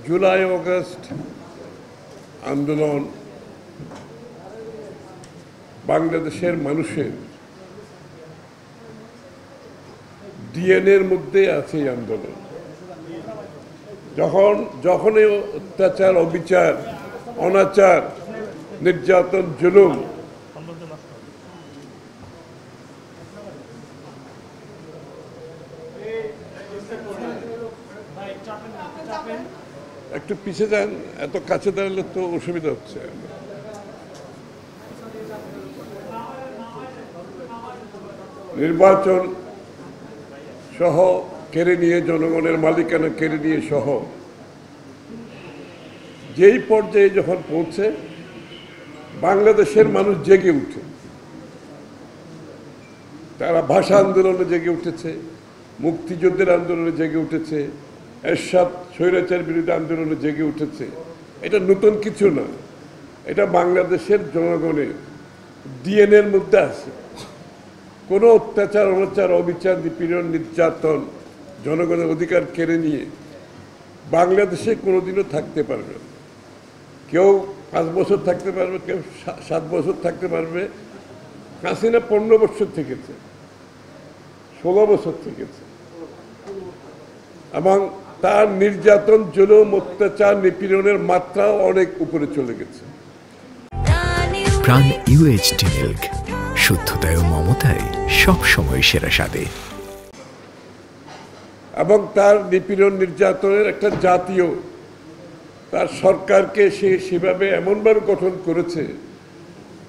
July August আন্দোলন বাংলাদেশের মানুষের ডিএনএর মধ্যে আছে এই আন্দোলন। যখন এই অত্যাচার, অবিচার, অনাচার, নির্যাতন, জুলুম একটু পিছিয়ে যান, এত কাছে দাঁড়ালে তো অসুবিধা হচ্ছে। নির্বাচন সহ কেড়ে নিয়ে, জনগণের মালিকানা কেড়ে নিয়ে সহ যেই পর্যায়ে যখন পৌঁছে বাংলাদেশের মানুষ জেগে উঠে, তারা ভাষা আন্দোলনে জেগে উঠেছে, মুক্তিযুদ্ধের আন্দোলনে জেগে উঠেছে, এরশাদ স্বৈরাচার বিরোধী আন্দোলনে জেগে উঠেছে। এটা নতুন কিছু না, এটা বাংলাদেশের জনগণের ডিএনএর মধ্যে আছে। কোনো অত্যাচার, অনাচার, অবিচার, নিপীড়ন, নির্যাতন, জনগণের অধিকার কেড়ে নিয়ে বাংলাদেশে কোনোদিনও থাকতে পারবে না। কেউ 5 বছর থাকতে পারবে, কেউ 7 বছর থাকতে পারবে। হাসিনা 15 বছর থেকেছে, 16 বছর থেকেছে, এবং তার নির্যাতন, জুলুম, অত্যাচার, নিপীড়নের মাত্রাও অনেক উপরে চলে গেছে। প্রাণ ইউএইচটি মিল্ক, শুদ্ধতায় ও মমতায় সবসময় সেরা স্বাদে। এবং তার নিপীড়ন, নির্যাতনের একটা জাতীয়, তার সরকারকে সে সেভাবে এমনভাবে গঠন করেছে,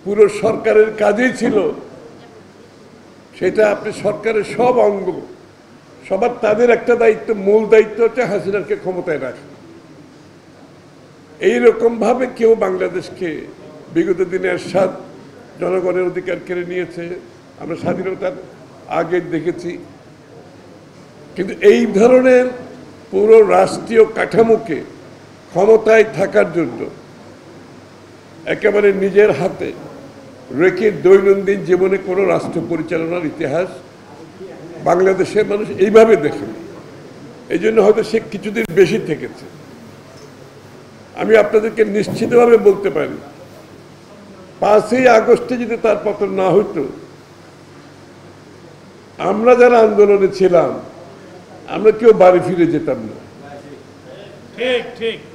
পুরো সরকারের কাজেই ছিল সেটা আপনি সরকারের সব অঙ্গ, সবার তাদের একটা দায়িত্ব, মূল দায়িত্ব হচ্ছে হাসিনাকে ক্ষমতায় রাখা। এইরকমভাবে কেউ বাংলাদেশকে বিগত দিনে এরশাদ জনগণের অধিকার কেড়ে নিয়েছে, আমরা স্বাধীনতার আগে দেখেছি। কিন্তু এই ধরনের পুরো রাষ্ট্রীয় কাঠামোকে ক্ষমতায় থাকার জন্য একেবারে নিজের হাতে রেখে দৈনন্দিন জীবনে কোনো রাষ্ট্র পরিচালনার ইতিহাস বাংলাদেশের মানুষ এইভাবে দেখেনি। এই জন্য হয়তো সে কিছুদিন বেশি থেকেছে। আমি আপনাদেরকে নিশ্চিতভাবে বলতে পারি, 5ই আগস্টে যদি তার পতন না হইতো, আমরা যারা আন্দোলনে ছিলাম আমরা কেউ বাড়ি ফিরে যেতাম না,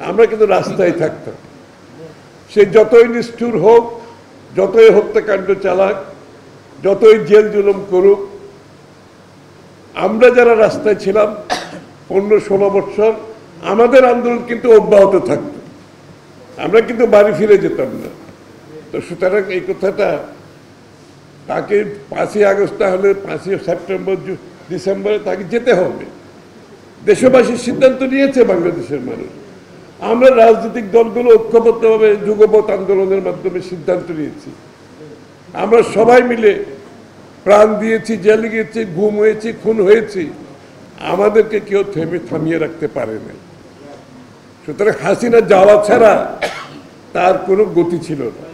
আমরা কিন্তু রাস্তায় থাকতাম। সে যতই নিষ্ঠুর হোক, যতই হত্যাকাণ্ড চালাক, যতই জেল জুলুম করুক, আমরা যারা রাস্তায় ছিলাম 15-16 বছর, আমাদের আন্দোলন কিন্তু অব্যাহত থাকত, আমরা কিন্তু বাড়ি ফিরে যেতাম না। তো সুতরাং এই কথাটা, তাকে 5ই আগস্ট না হলে 5ই সেপ্টেম্বর, ডিসেম্বরে তাকে যেতে হবে। দেশবাসীর সিদ্ধান্ত নিয়েছে বাংলাদেশের মানুষ। আমরা রাজনৈতিক দলগুলো ঐক্যবদ্ধভাবে যুগপৎ আন্দোলনের মাধ্যমে সিদ্ধান্ত নিয়েছি। আমরা সবাই মিলে প্রাণ দিয়েছি, জেলে গিয়েছি, গুম হয়েছি, খুন হয়েছি, আমাদেরকে কেউ থামিয়ে রাখতে পারে না। সুতরাং হাসিনা যাওয়া ছাড়া তার কোনো গতি ছিল না।